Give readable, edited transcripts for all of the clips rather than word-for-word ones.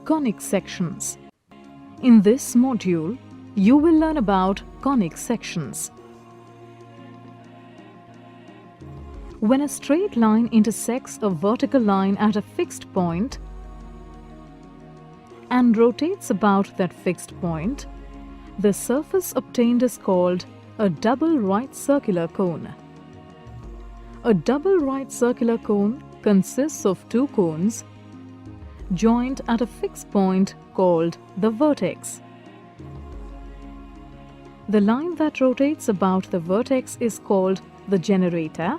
Conic sections. In this module, you will learn about conic sections. When a straight line intersects a vertical line at a fixed point and rotates about that fixed point, the surface obtained is called a double right circular cone. A double right circular cone consists of two cones joined at a fixed point called the vertex. The line that rotates about the vertex is called the generator,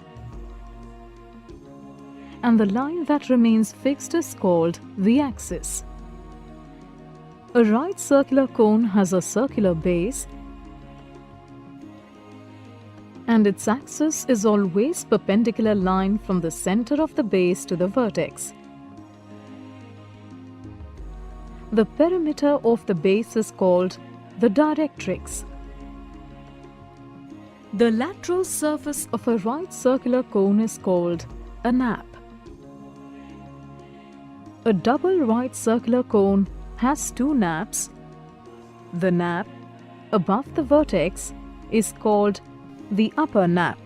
and the line that remains fixed is called the axis. A right circular cone has a circular base, and its axis is always perpendicular line from the center of the base to the vertex. The perimeter of the base is called the directrix. The lateral surface of a right circular cone is called a nap. A double right circular cone has two naps. The nap above the vertex is called the upper nap,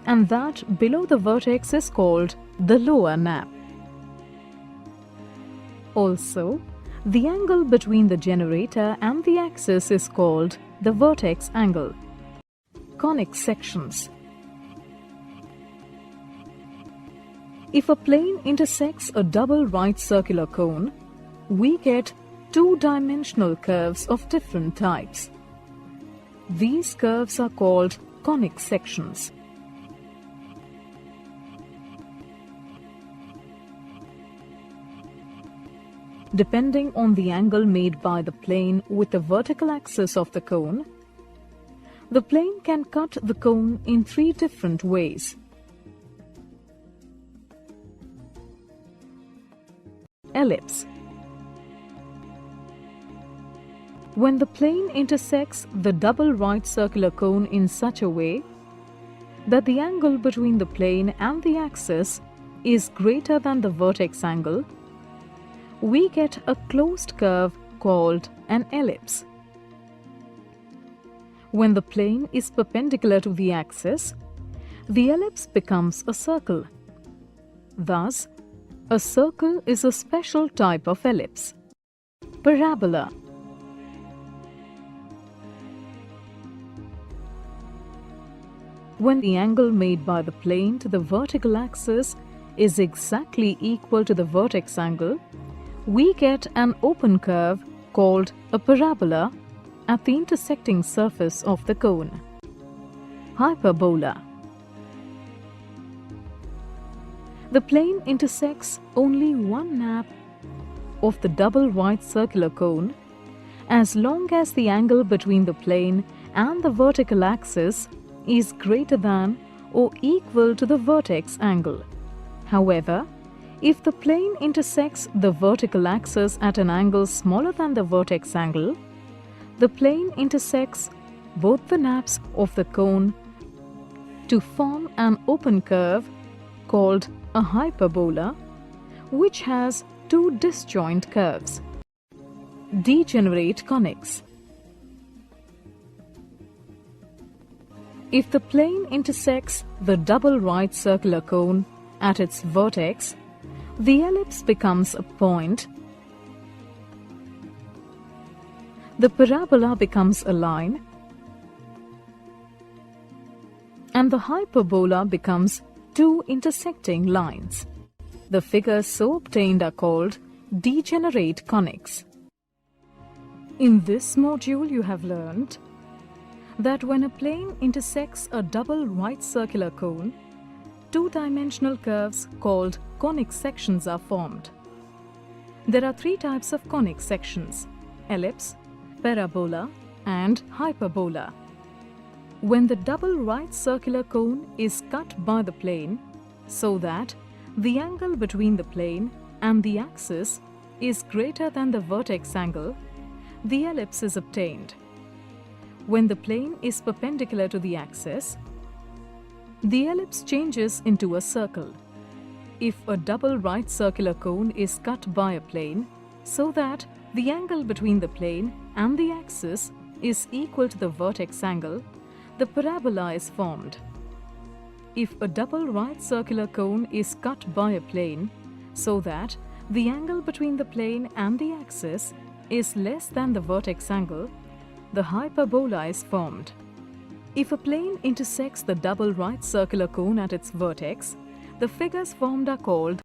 and that below the vertex is called the lower nap. Also, the angle between the generator and the axis is called the vertex angle. Conic sections. If a plane intersects a double right circular cone, we get two-dimensional curves of different types. These curves are called conic sections. Depending on the angle made by the plane with the vertical axis of the cone, the plane can cut the cone in three different ways. Ellipse. When the plane intersects the double right circular cone in such a way that the angle between the plane and the axis is greater than the vertex angle, we get a closed curve called an ellipse. When the plane is perpendicular to the axis, the ellipse becomes a circle. Thus, a circle is a special type of ellipse. Parabola. When the angle made by the plane to the vertical axis is exactly equal to the vertex angle, we get an open curve called a parabola at the intersecting surface of the cone. Hyperbola. The plane intersects only one nap of the double right circular cone as long as the angle between the plane and the vertical axis is greater than or equal to the vertex angle. However, if the plane intersects the vertical axis at an angle smaller than the vertex angle, the plane intersects both the naps of the cone to form an open curve called a hyperbola, which has two disjoint curves. Degenerate conics. If the plane intersects the double right circular cone at its vertex, the ellipse becomes a point, the parabola becomes a line, and the hyperbola becomes two intersecting lines. The figures so obtained are called degenerate conics. In this module, you have learned that when a plane intersects a double right circular cone, two-dimensional curves called conic sections are formed. There are three types of conic sections: ellipse, parabola, and hyperbola. When the double right circular cone is cut by the plane so that the angle between the plane and the axis is greater than the vertex angle, the ellipse is obtained. When the plane is perpendicular to the axis, the ellipse changes into a circle. If a double right circular cone is cut by a plane, so that the angle between the plane and the axis is equal to the vertex angle, the parabola is formed. If a double right circular cone is cut by a plane so that the angle between the plane and the axis is less than the vertex angle, the hyperbola is formed. If a plane intersects the double right circular cone at its vertex, the figures formed are called